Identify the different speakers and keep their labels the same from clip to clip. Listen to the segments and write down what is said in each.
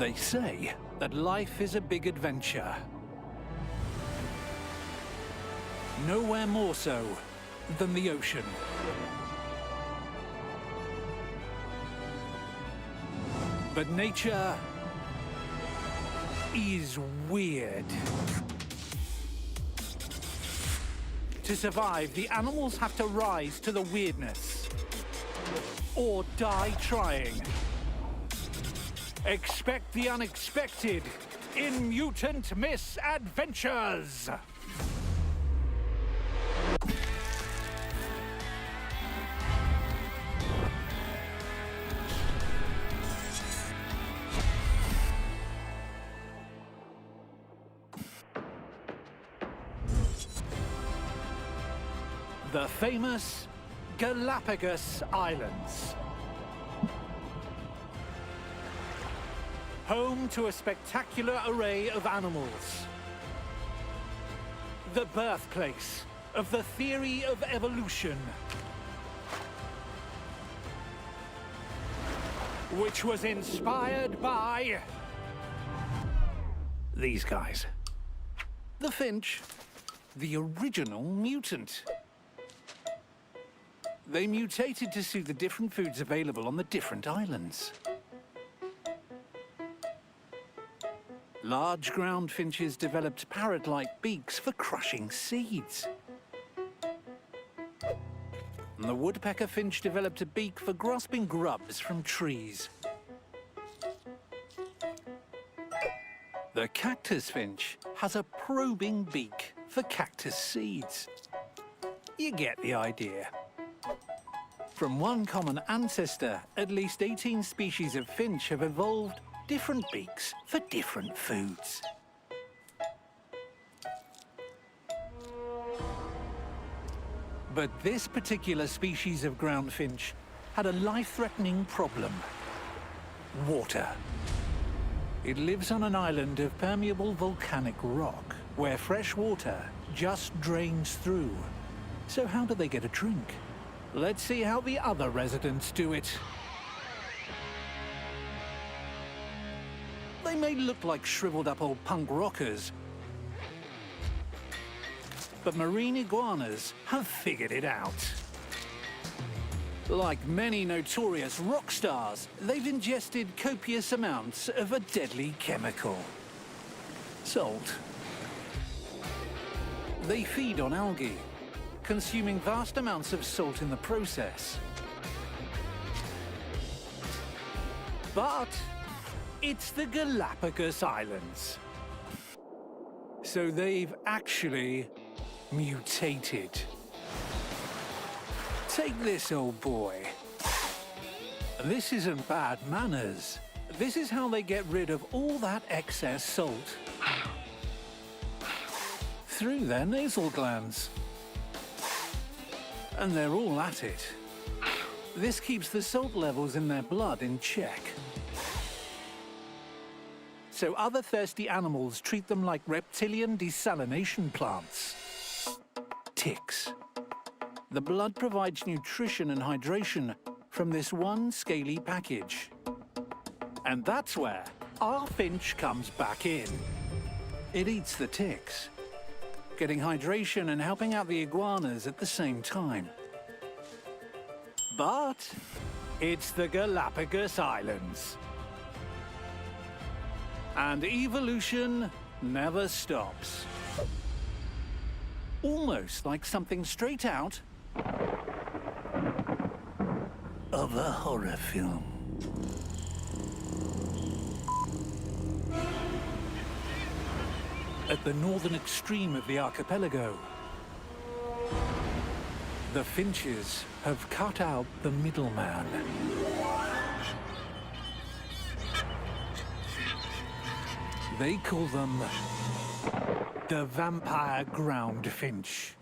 Speaker 1: They say that life is a big adventure. Nowhere more so than the ocean. But nature is weird. To survive, the animals have to rise to the weirdness, or die trying. Expect the unexpected in Mutant Misadventures! The famous Galapagos Islands. Home to a spectacular array of animals. The birthplace of the theory of evolution, which was inspired by these guys. The finch, the original mutant. They mutated to suit the different foods available on the different islands. Large ground finches developed parrot-like beaks for crushing seeds. And the woodpecker finch developed a beak for grasping grubs from trees. The cactus finch has a probing beak for cactus seeds. You get the idea. From one common ancestor, at least 18 species of finch have evolved different beaks for different foods. But this particular species of ground finch had a life-threatening problem: water. It lives on an island of permeable volcanic rock, where fresh water just drains through. So how do they get a drink? Let's see how the other residents do it. They may look like shriveled-up old punk rockers, but marine iguanas have figured it out. Like many notorious rock stars, they've ingested copious amounts of a deadly chemical: salt. They feed on algae, consuming vast amounts of salt in the process. But it's the Galapagos Islands. So they've actually mutated. Take this, old boy. This isn't bad manners. This is how they get rid of all that excess salt through their nasal glands. And they're all at it. This keeps the salt levels in their blood in check. So other thirsty animals treat them like reptilian desalination plants. Ticks. The blood provides nutrition and hydration from this one scaly package. And that's where our finch comes back in. It eats the ticks, getting hydration and helping out the iguanas at the same time. But it's the Galapagos Islands. And evolution never stops. Almost like something straight out of a horror film. At the northern extreme of the archipelago, the finches have cut out the middleman. They call them the vampire ground finch.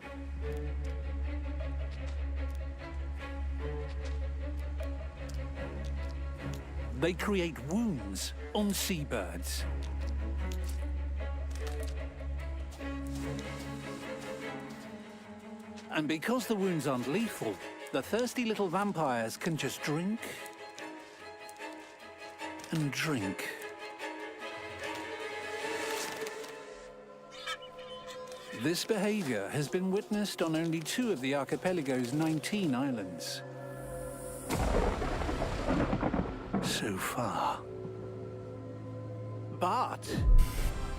Speaker 1: They create wounds on seabirds. And because the wounds aren't lethal, the thirsty little vampires can just drink and drink This behavior has been witnessed on only 2 of the archipelago's 19 islands. So far. But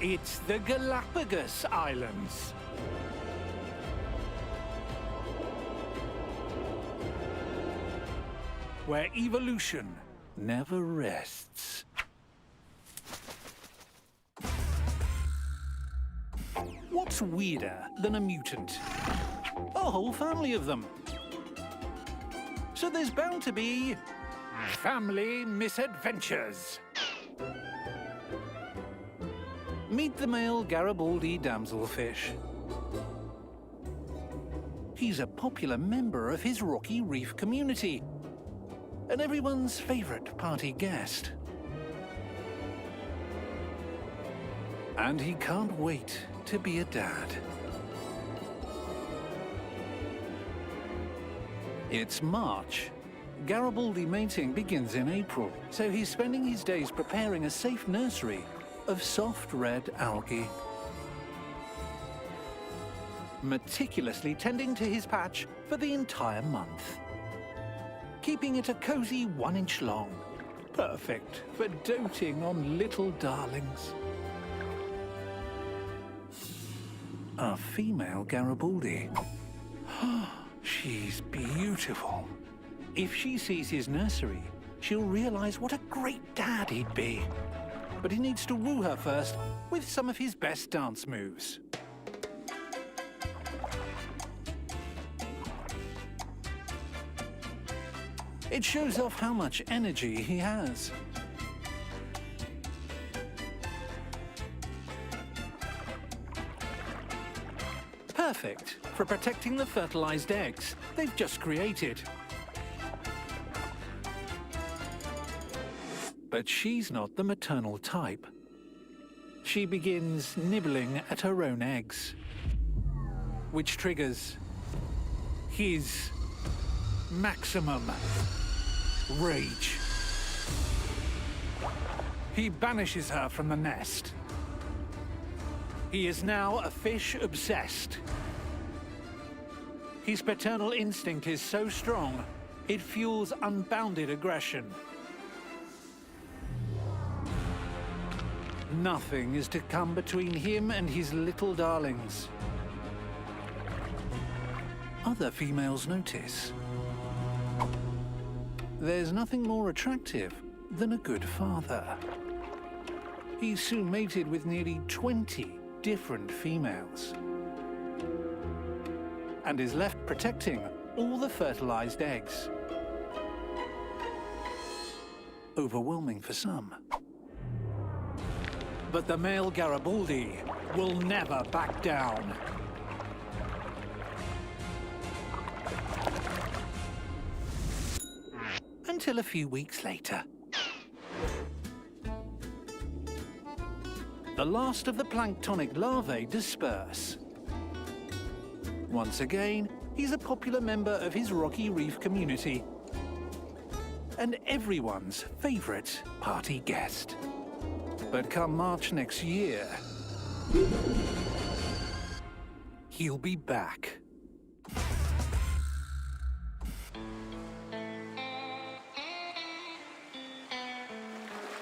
Speaker 1: it's the Galapagos Islands. Where evolution never rests. What's weirder than a mutant? A whole family of them. So there's bound to be family misadventures. Meet the male Garibaldi damselfish. He's a popular member of his rocky reef community and everyone's favorite party guest. And he can't wait to be a dad. It's March. Garibaldi mating begins in April, so he's spending his days preparing a safe nursery of soft red algae. Meticulously tending to his patch for the entire month. Keeping it a cozy 1 inch long. Perfect for doting on little darlings. A female Garibaldi. She's beautiful. If she sees his nursery, she'll realize what a great dad he'd be. But he needs to woo her first with some of his best dance moves. It shows off how much energy he has. Perfect for protecting the fertilized eggs they've just created. But she's not the maternal type. She begins nibbling at her own eggs, which triggers his maximum rage. He banishes her from the nest. He is now a fish obsessed. His paternal instinct is so strong, it fuels unbounded aggression. Nothing is to come between him and his little darlings. Other females notice. There's nothing more attractive than a good father. He's soon mated with nearly 20 different females and is left protecting all the fertilized eggs. Overwhelming for some. But the male Garibaldi will never back down. Until a few weeks later. The last of the planktonic larvae disperse. Once again, he's a popular member of his rocky reef community and everyone's favorite party guest. But come March next year, he'll be back.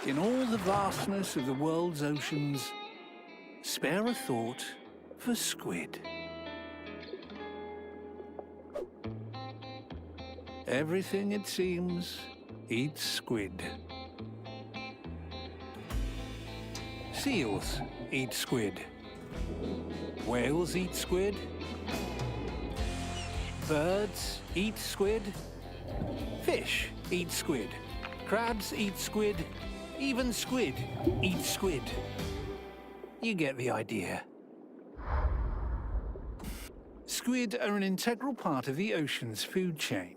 Speaker 1: In all the vastness of the world's oceans, spare a thought for squid. Everything, it seems, eats squid. Seals eat squid. Whales eat squid. Birds eat squid. Fish eat squid. Crabs eat squid. Even squid eat squid. You get the idea. Squid are an integral part of the ocean's food chain.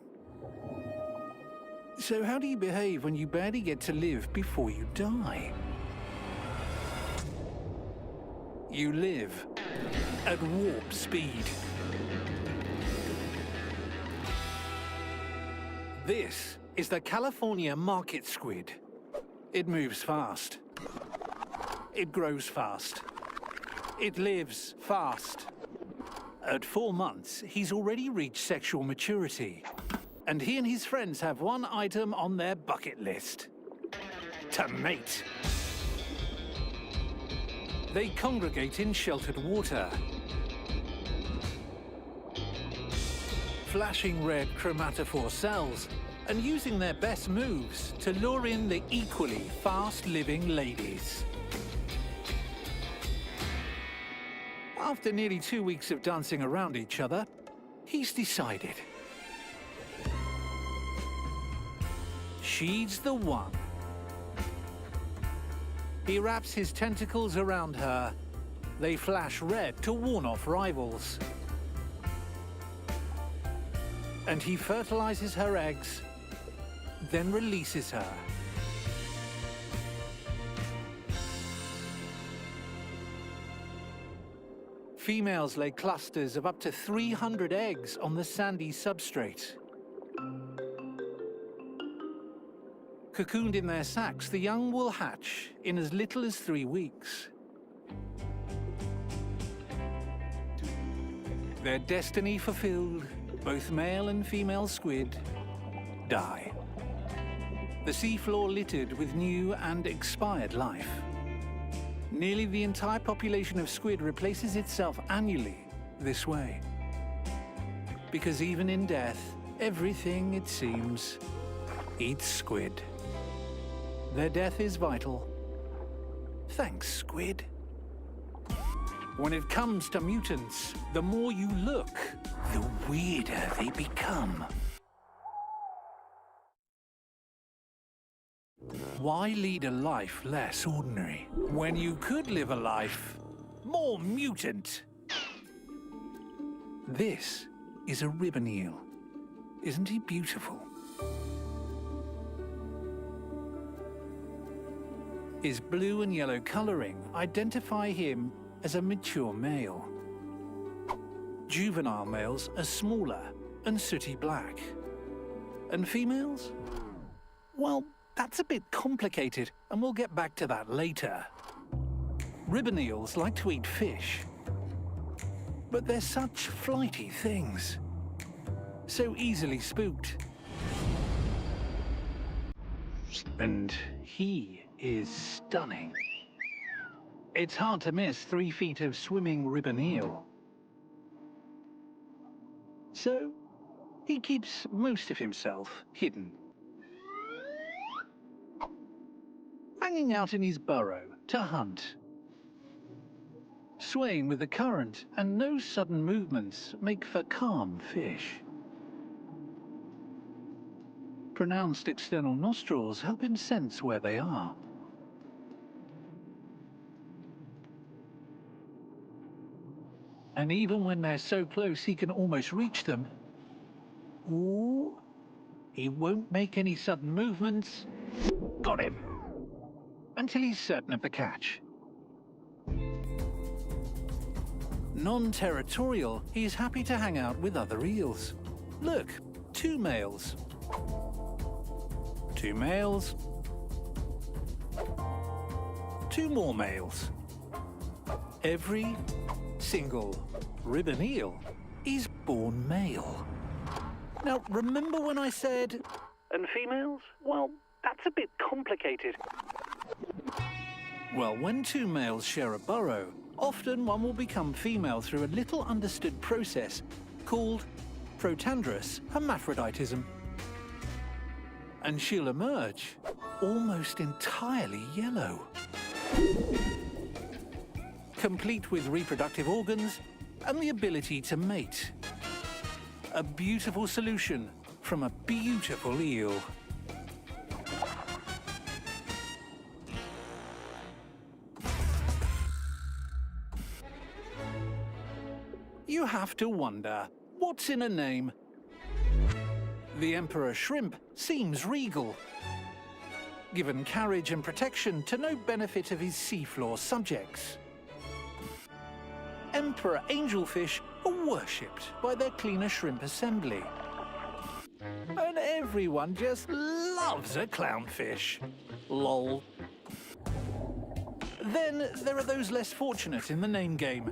Speaker 1: So how do you behave when you barely get to live before you die? You live at warp speed. This is the California market squid. It moves fast. It grows fast. It lives fast. At 4 months, he's already reached sexual maturity. And he and his friends have one item on their bucket list: to mate. They congregate in sheltered water, flashing red chromatophore cells and using their best moves to lure in the equally fast-living ladies. After nearly 2 weeks of dancing around each other, he's decided. She's the one. He wraps his tentacles around her. They flash red to warn off rivals. And he fertilizes her eggs, then releases her. Females lay clusters of up to 300 eggs on the sandy substrate. Cocooned in their sacs, the young will hatch in as little as 3 weeks. Their destiny fulfilled, both male and female squid die. The seafloor littered with new and expired life. Nearly the entire population of squid replaces itself annually this way. Because even in death, everything, it seems, eats squid. Their death is vital. Thanks, squid. When it comes to mutants, the more you look, the weirder they become. Why lead a life less ordinary when you could live a life more mutant? This is a ribbon eel. Isn't he beautiful? His blue and yellow coloring identify him as a mature male. Juvenile males are smaller and sooty black. And females? Well, that's a bit complicated, and we'll get back to that later. Ribbon eels like to eat fish, but they're such flighty things. So easily spooked. And he is stunning. It's hard to miss 3 feet of swimming ribbon eel. So he keeps most of himself hidden, hanging out in his burrow to hunt. Swaying with the current, and no sudden movements make for calm fish. Pronounced external nostrils help him sense where they are. And even when they're so close he can almost reach them, ooh, he won't make any sudden movements. Got him! Until he's certain of the catch. Non-territorial, he's happy to hang out with other eels. Look, 2 males. 2 males. 2 more males. Every single ribbon eel is born male. Now, remember when I said... And females? Well, that's a bit complicated. Well, when 2 males share a burrow, often one will become female through a little understood process called protandrous hermaphroditism. And she'll emerge almost entirely yellow, complete with reproductive organs and the ability to mate. A beautiful solution from a beautiful eel. You have to wonder, what's in a name? The Emperor Shrimp seems regal, given carriage and protection to no benefit of his seafloor subjects. Emperor angelfish are worshipped by their cleaner shrimp assembly. And everyone just loves a clownfish. Lol. Then there are those less fortunate in the name game.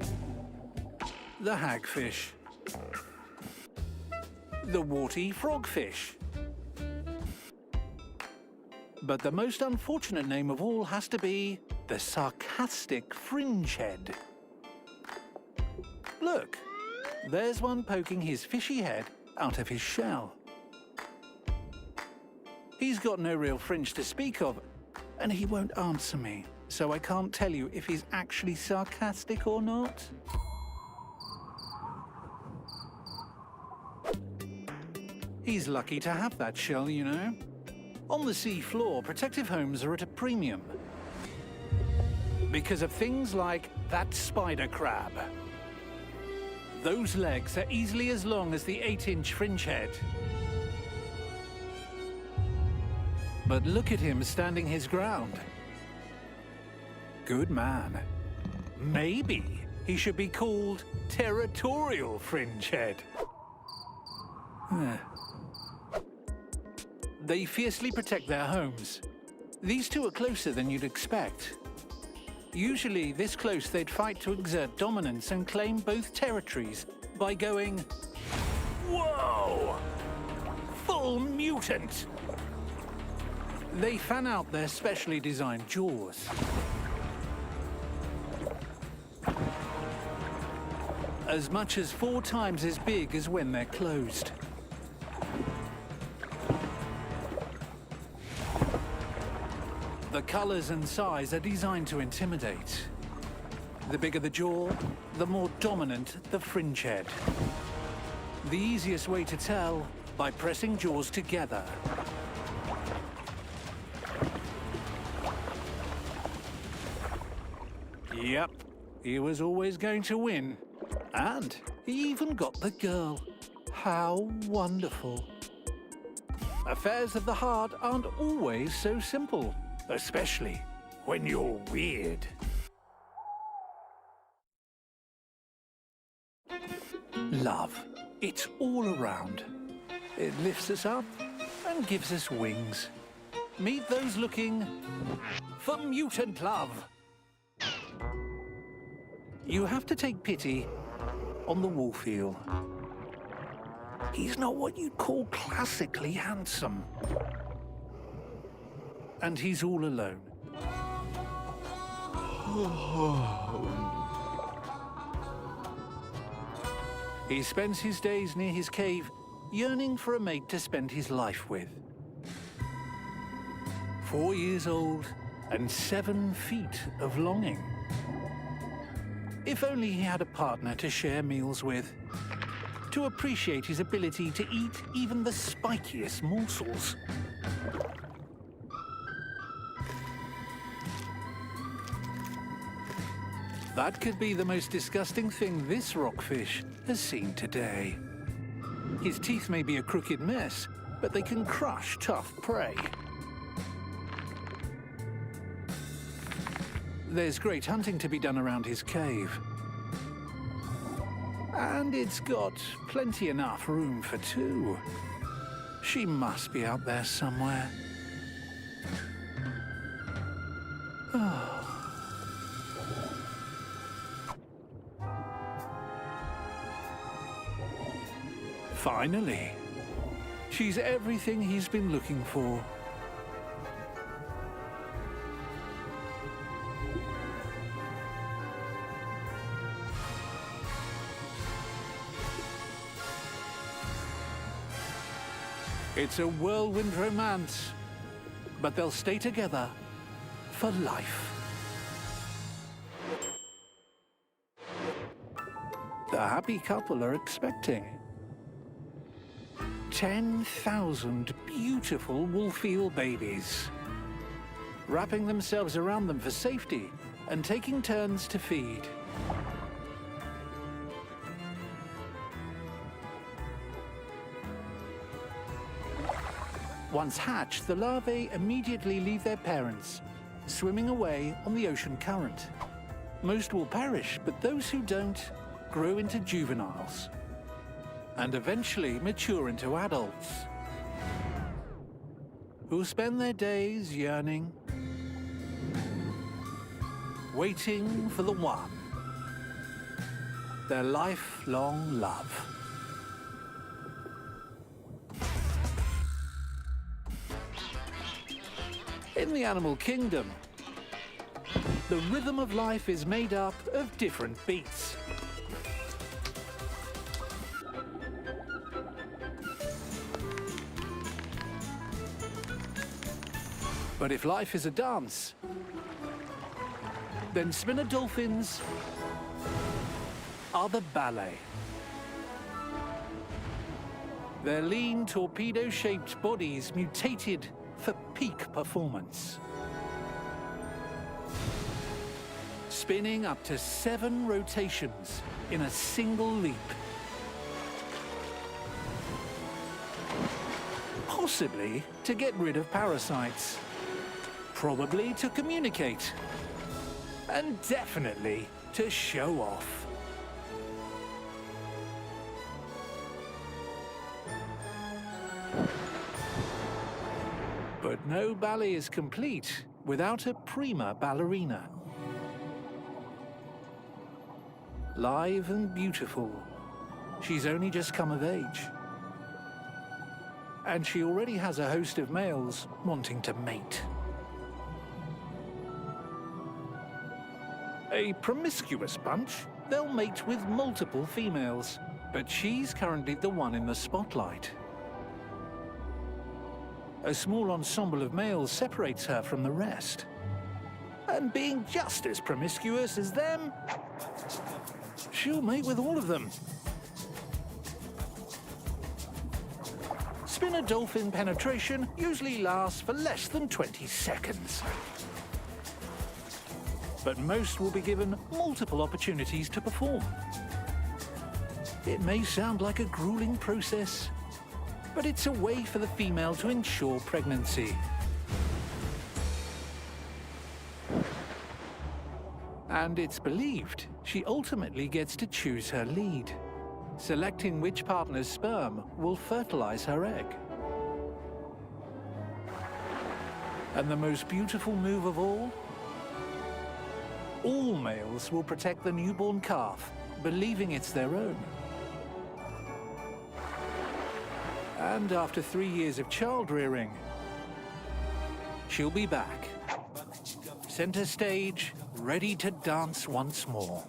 Speaker 1: the hagfish, the warty frogfish. But the most unfortunate name of all has to be the sarcastic fringehead. Look, there's one poking his fishy head out of his shell. He's got no real fringe to speak of, and he won't answer me, so I can't tell you if he's actually sarcastic or not. He's lucky to have that shell, you know. On the sea floor, protective homes are at a premium because of things like that spider crab. Those legs are easily as long as the 8-inch fringehead. But look at him standing his ground. Good man. Maybe he should be called territorial fringehead. They fiercely protect their homes. These two are closer than you'd expect. Usually this close they'd fight to exert dominance and claim both territories by going, whoa! Full mutant! They fan out their specially designed jaws. As much as 4 times as big as when they're closed. The colors and size are designed to intimidate. The bigger the jaw, the more dominant the fringehead. The easiest way to tell, by pressing jaws together. Yep, he was always going to win. And he even got the girl. How wonderful. Affairs of the heart aren't always so simple. Especially when you're weird. Love. It's all around. It lifts us up and gives us wings. Meet those looking for mutant love. You have to take pity on the wolf eel. He's not what you'd call classically handsome. And he's all alone. He spends his days near his cave, yearning for a mate to spend his life with. 4 years old and 7 feet of longing. If only he had a partner to share meals with, to appreciate his ability to eat even the spikiest morsels. That could be the most disgusting thing this rockfish has seen today. His teeth may be a crooked mess, but they can crush tough prey. There's great hunting to be done around his cave. And it's got plenty enough room for 2. She must be out there somewhere. Finally, she's everything he's been looking for. It's a whirlwind romance, but they'll stay together for life. The happy couple are expecting 10,000 beautiful wolf eel babies, wrapping themselves around them for safety and taking turns to feed. Once hatched, the larvae immediately leave their parents, swimming away on the ocean current. Most will perish, but those who don't grow into juveniles and eventually mature into adults, who spend their days yearning, waiting for the one. their lifelong love. In the animal kingdom, the rhythm of life is made up of different beats. But if life is a dance, then spinner dolphins are the ballet. Their lean, torpedo-shaped bodies mutated for peak performance. Spinning up to 7 rotations in a single leap. Possibly to get rid of parasites. Probably to communicate. And definitely to show off. But no ballet is complete without a prima ballerina. Live and beautiful, she's only just come of age. And she already has a host of males wanting to mate. A promiscuous bunch, they'll mate with multiple females, but she's currently the one in the spotlight. A small ensemble of males separates her from the rest. And being just as promiscuous as them, she'll mate with all of them. Spinner dolphin penetration usually lasts for less than 20 seconds. But most will be given multiple opportunities to perform. It may sound like a grueling process, but it's a way for the female to ensure pregnancy. And it's believed she ultimately gets to choose her lead, selecting which partner's sperm will fertilize her egg. And the most beautiful move of all males will protect the newborn calf, believing it's their own. And after 3 years of child rearing, she'll be back, center stage, ready to dance once more.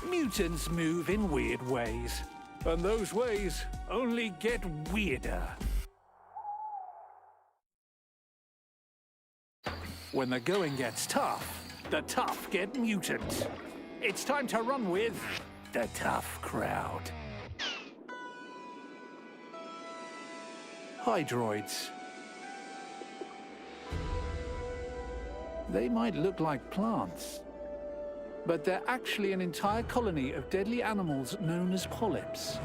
Speaker 1: Mutants move in weird ways, and those ways only get weirder. When the going gets tough, the tough get mutant. It's time to run with the tough crowd. Hydroids. They might look like plants, but they're actually an entire colony of deadly animals known as polyps.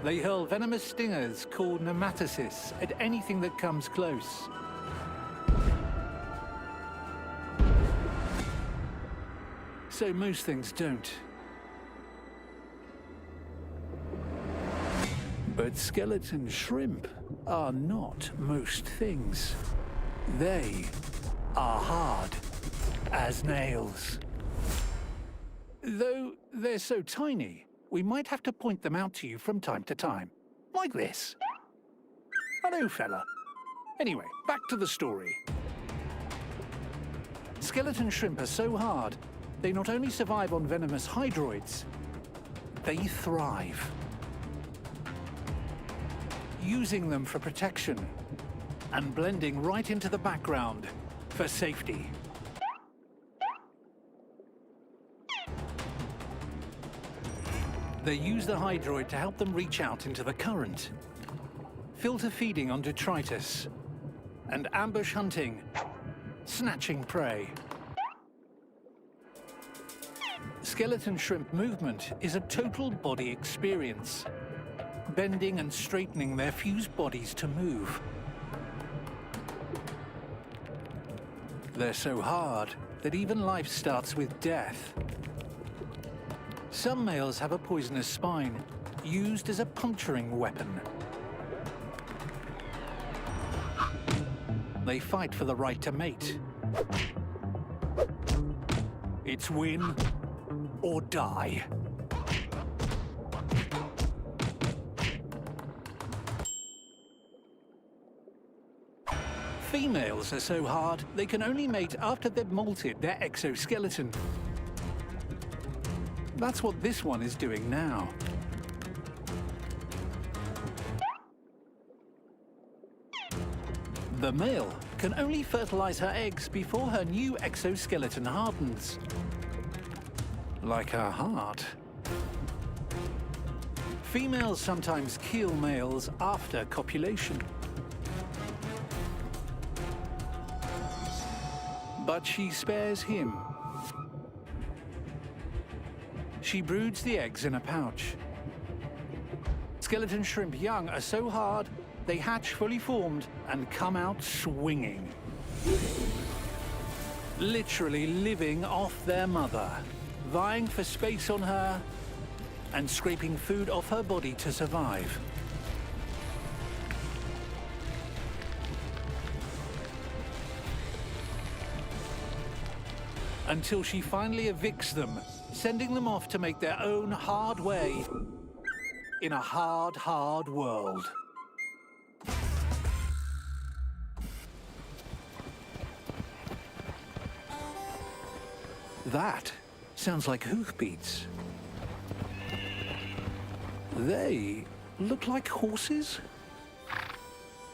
Speaker 1: They hurl venomous stingers called nematocysts at anything that comes close. So most things don't. But skeleton shrimp are not most things. They are hard as nails. Though they're so tiny, we might have to point them out to you from time to time. Like this. Hello, fella. Anyway, back to the story. Skeleton shrimp are so hard, they not only survive on venomous hydroids, they thrive. Using them for protection and blending right into the background for safety. They use the hydroid to help them reach out into the current, filter feeding on detritus, and ambush hunting, snatching prey. Skeleton shrimp movement is a total body experience, bending and straightening their fused bodies to move. They're so hard that even life starts with death. Some males have a poisonous spine, used as a puncturing weapon. They fight for the right to mate. It's win or die. Females are so hard, they can only mate after they've molted their exoskeleton. That's what this one is doing now. The male can only fertilize her eggs before her new exoskeleton hardens. Like her heart. Females sometimes kill males after copulation. But she spares him. She broods the eggs in a pouch. Skeleton shrimp young are so hard, they hatch fully formed and come out swinging. Literally living off their mother, vying for space on her and scraping food off her body to survive. Until she finally evicts them, sending them off to make their own hard way in a hard, hard world. That sounds like hoofbeats. They look like horses?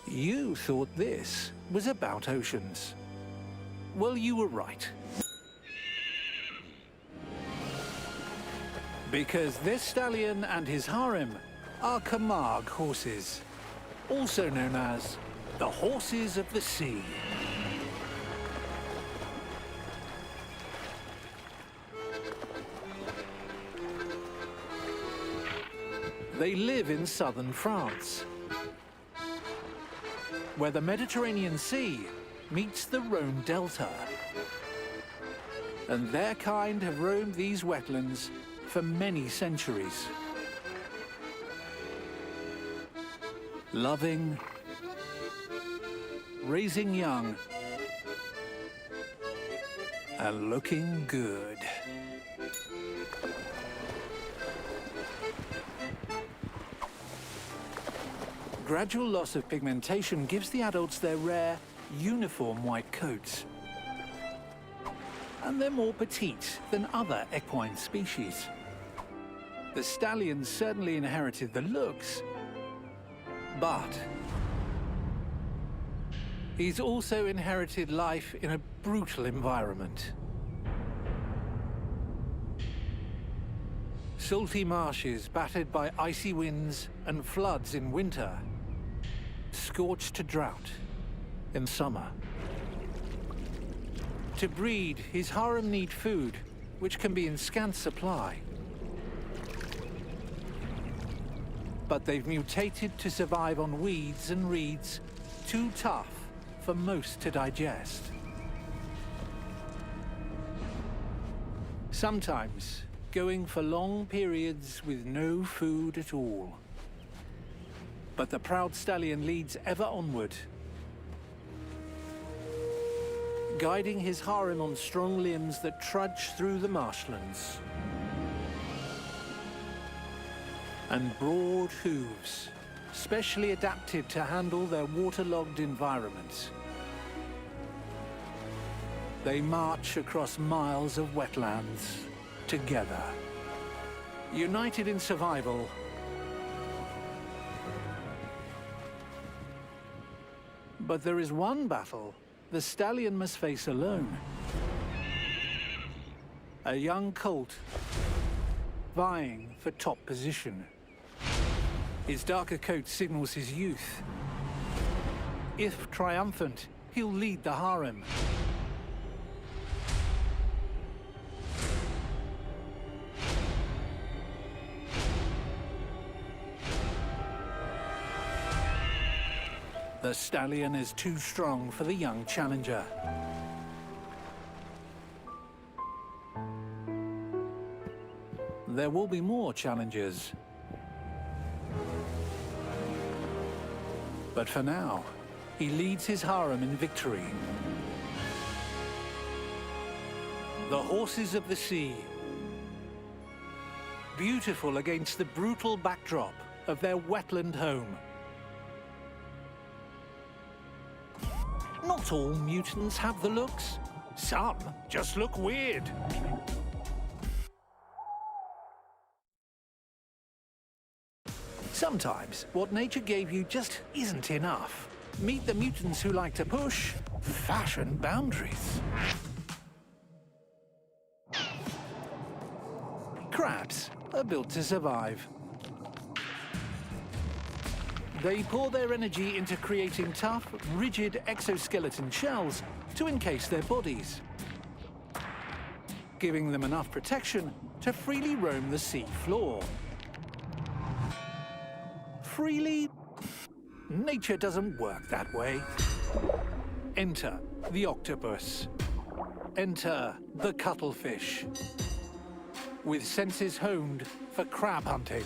Speaker 1: You thought this was about oceans. Well, you were right. Because this stallion and his harem are Camargue horses, also known as the horses of the sea. They live in southern France, where the Mediterranean Sea meets the Rhone Delta. And their kind have roamed these wetlands for many centuries. Loving, raising young, and looking good. Gradual loss of pigmentation gives the adults their rare, uniform white coats. And they're more petite than other equine species. The stallion certainly inherited the looks, but he's also inherited life in a brutal environment. Salty marshes battered by icy winds and floods in winter, scorched to drought in summer. To breed, his harem need food, which can be in scant supply. But they've mutated to survive on weeds and reeds, too tough for most to digest. Sometimes going for long periods with no food at all. But the proud stallion leads ever onward, guiding his harem on strong limbs that trudge through the marshlands. And broad hooves, specially adapted to handle their waterlogged environments. They march across miles of wetlands together, united in survival. But there is one battle the stallion must face alone. A young colt vying for top position. His darker coat signals his youth. If triumphant, he'll lead the harem. The stallion is too strong for the young challenger. There will be more challengers. But for now, he leads his harem in victory. The horses of the sea. Beautiful against the brutal backdrop of their wetland home. Not all mutants have the looks. Some just look weird. Sometimes what nature gave you just isn't enough. Meet the mutants who like to push fashion boundaries. Crabs are built to survive. They pour their energy into creating tough, rigid exoskeleton shells to encase their bodies, giving them enough protection to freely roam the sea floor. Freely? Nature doesn't work that way. Enter the octopus. Enter the cuttlefish. With senses honed for crab hunting.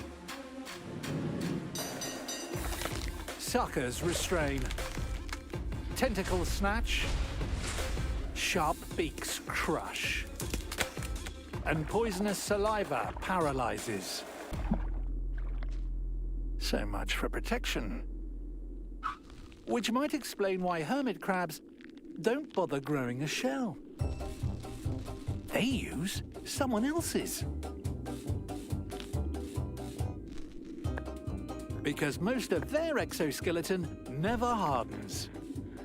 Speaker 1: Suckers restrain. Tentacles snatch. Sharp beaks crush. And poisonous saliva paralyzes. So much for protection. Which might explain why hermit crabs don't bother growing a shell. They use someone else's. Because most of their exoskeleton never hardens.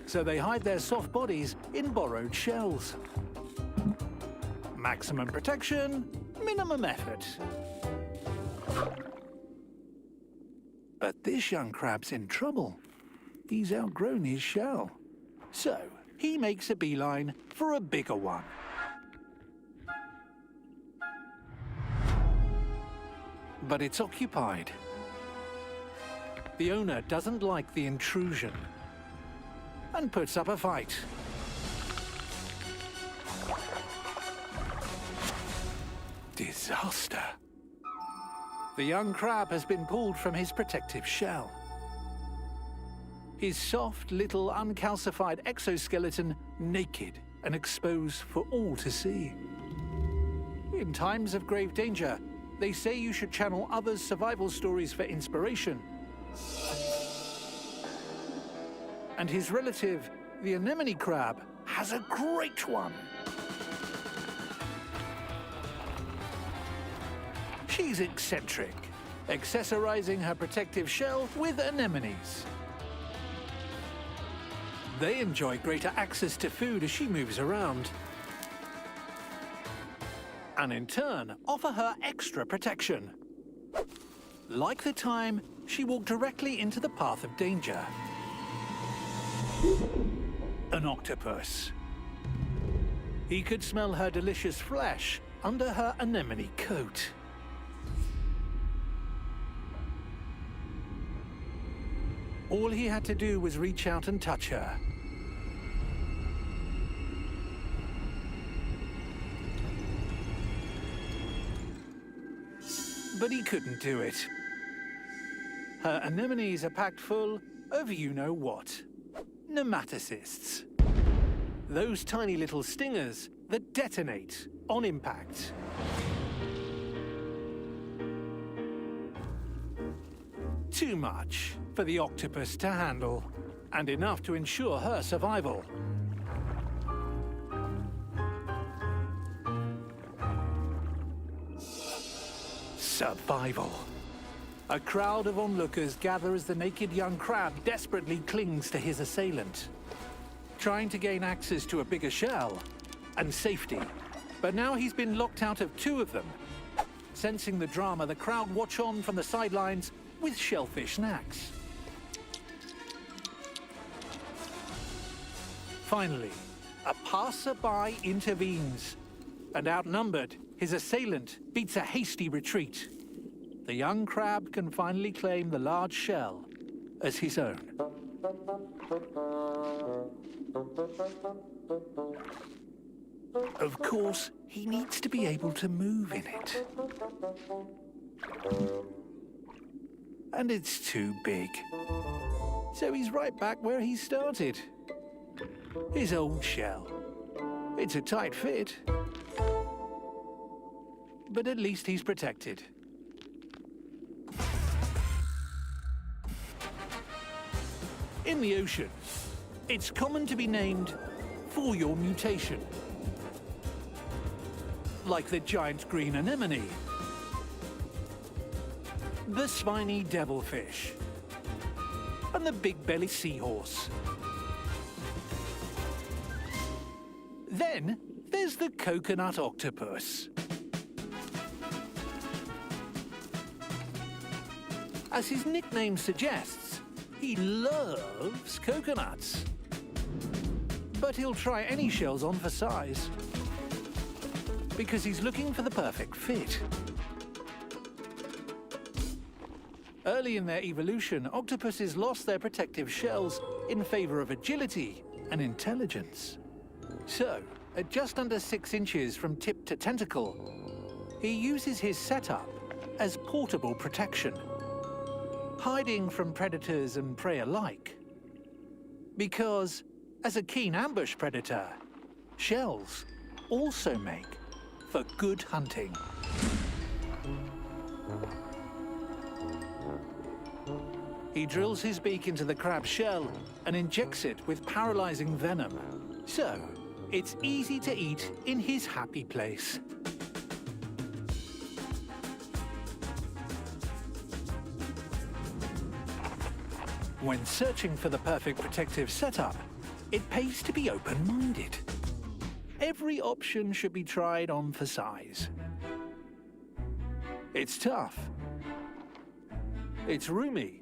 Speaker 1: So they hide their soft bodies in borrowed shells. Maximum protection, minimum effort. But this young crab's in trouble. He's outgrown his shell. So he makes a beeline for a bigger one. But it's occupied. The owner doesn't like the intrusion and puts up a fight. Disaster. The young crab has been pulled from his protective shell. His soft, little, uncalcified exoskeleton naked and exposed for all to see. In times of grave danger, they say you should channel others' survival stories for inspiration. And his relative, the anemone crab, has a great one. She's eccentric, accessorizing her protective shell with anemones. They enjoy greater access to food as she moves around, and in turn offer her extra protection. Like the time she walked directly into the path of danger. An octopus. He could smell her delicious flesh under her anemone coat. All he had to do was reach out and touch her. But he couldn't do it. Her anemones are packed full of you-know-what. Nematocysts. Those tiny little stingers that detonate on impact. Too much for the octopus to handle, and enough to ensure her survival. Survival. A crowd of onlookers gather as the naked young crab desperately clings to his assailant, trying to gain access to a bigger shell and safety. But now he's been locked out of two of them. Sensing the drama, the crowd watch on from the sidelines with shellfish snacks. Finally, a passerby intervenes, and outnumbered, his assailant beats a hasty retreat. The young crab can finally claim the large shell as his own. Of course, he needs to be able to move in it. And it's too big. So he's right back where he started. His old shell. It's a tight fit. But at least he's protected. In the ocean, it's common to be named for your mutation. Like the giant green anemone, the spiny devilfish, and the big-bellied seahorse. Then there's the coconut octopus. As his nickname suggests, he loves coconuts. But he'll try any shells on for size, because he's looking for the perfect fit. Early in their evolution, octopuses lost their protective shells in favor of agility and intelligence. So, at just under 6 inches from tip to tentacle, he uses his setup as portable protection, hiding from predators and prey alike. Because, as a keen ambush predator, shells also make for good hunting. He drills his beak into the crab's shell and injects it with paralyzing venom. So, it's easy to eat in his happy place. When searching for the perfect protective setup, it pays to be open-minded. Every option should be tried on for size. It's tough. It's roomy.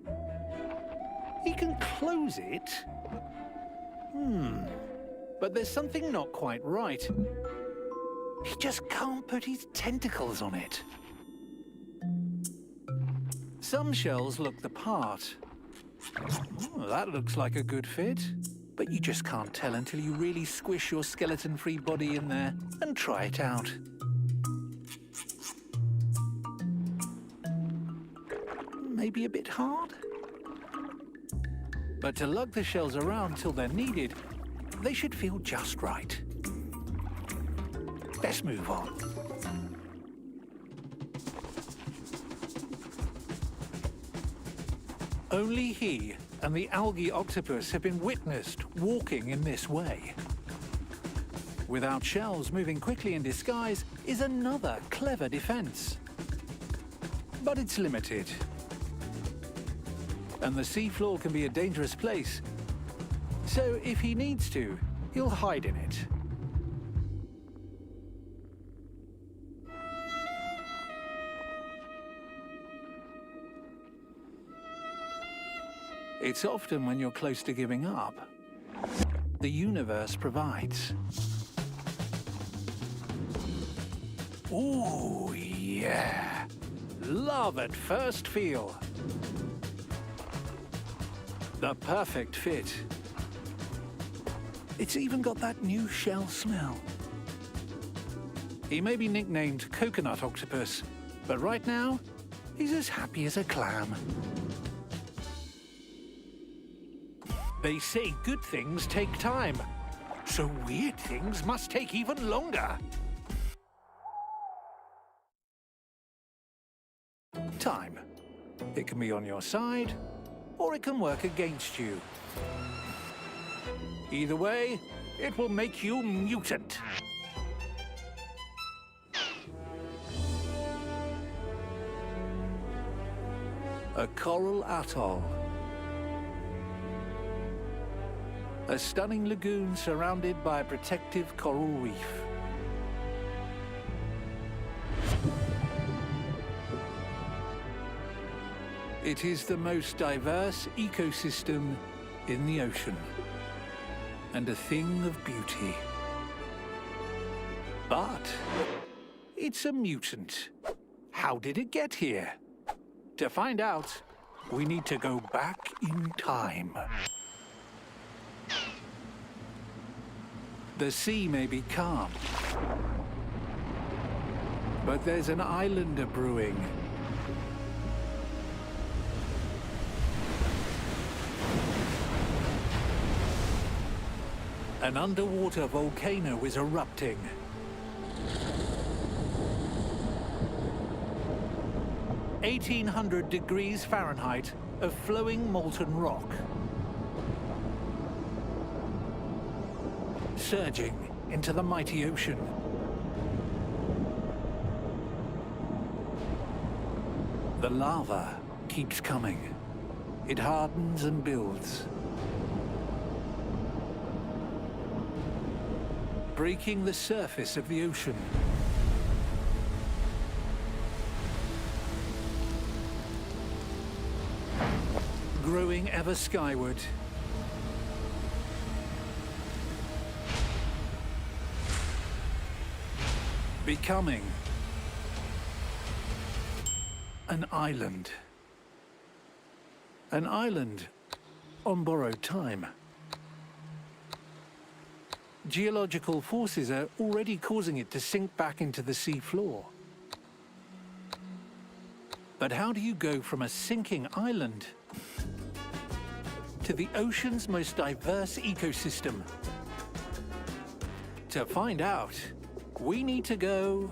Speaker 1: He can close it. But there's something not quite right. He just can't put his tentacles on it. Some shells look the part. That looks like a good fit. But you just can't tell until you really squish your skeleton-free body in there and try it out. Maybe a bit hard? But to lug the shells around till they're needed, they should feel just right. Let's move on. Only he and the algae octopus have been witnessed walking in this way. Without shells, moving quickly in disguise is another clever defense. But it's limited. And the seafloor can be a dangerous place. So if he needs to, he'll hide in it. It's often when you're close to giving up, the universe provides. Ooh, yeah. Love at first feel. The perfect fit. It's even got that new shell smell. He may be nicknamed Coconut Octopus, but right now, he's as happy as a clam. They say good things take time, so weird things must take even longer. Time. It can be on your side, or it can work against you. Either way, it will make you mutant. A coral atoll. A stunning lagoon surrounded by a protective coral reef. It is the most diverse ecosystem in the ocean, and a thing of beauty. But it's a mutant. How did it get here? To find out, we need to go back in time. The sea may be calm, but there's an islander brewing. An underwater volcano is erupting. (1800 degrees Fahrenheit) of flowing molten rock. Surging into the mighty ocean. The lava keeps coming. It hardens and builds, breaking the surface of the ocean. Growing ever skyward. Becoming an island. An island on borrowed time. Geological forces are already causing it to sink back into the sea floor. But how do you go from a sinking island to the ocean's most diverse ecosystem? To find out, we need to go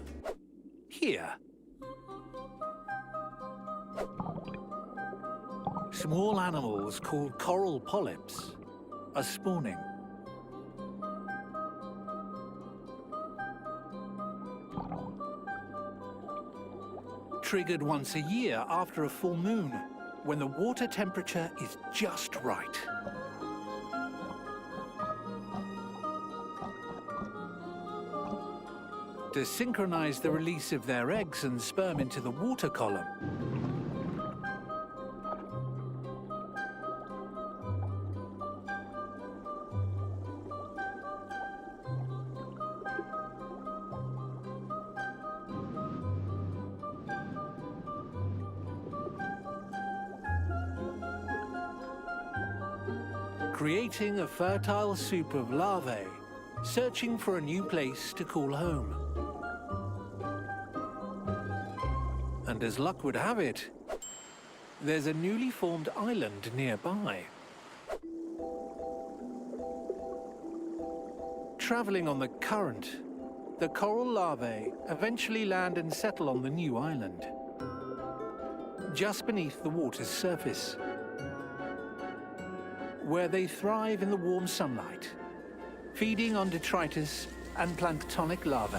Speaker 1: here. Small animals called coral polyps are spawning. Triggered once a year after a full moon, when the water temperature is just right. To synchronize the release of their eggs and sperm into the water column, creating a fertile soup of larvae, searching for a new place to call home. And as luck would have it, there's a newly formed island nearby. Traveling on the current, the coral larvae eventually land and settle on the new island, just beneath the water's surface, where they thrive in the warm sunlight, feeding on detritus and planktonic larvae.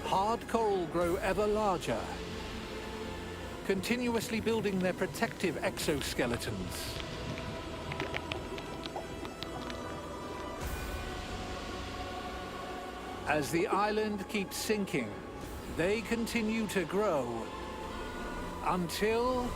Speaker 1: Hard coral grow ever larger, continuously building their protective exoskeletons. As the island keeps sinking, they continue to grow until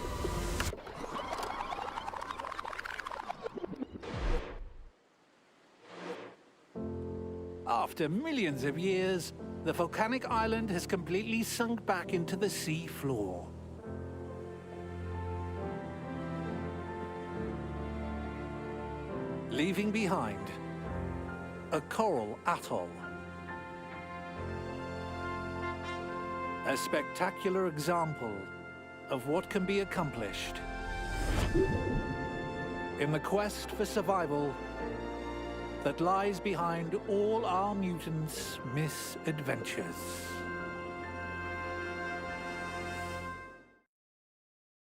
Speaker 1: after millions of years, the volcanic island has completely sunk back into the sea floor. Leaving behind a coral atoll. A spectacular example of what can be accomplished in the quest for survival that lies behind all our mutants' misadventures.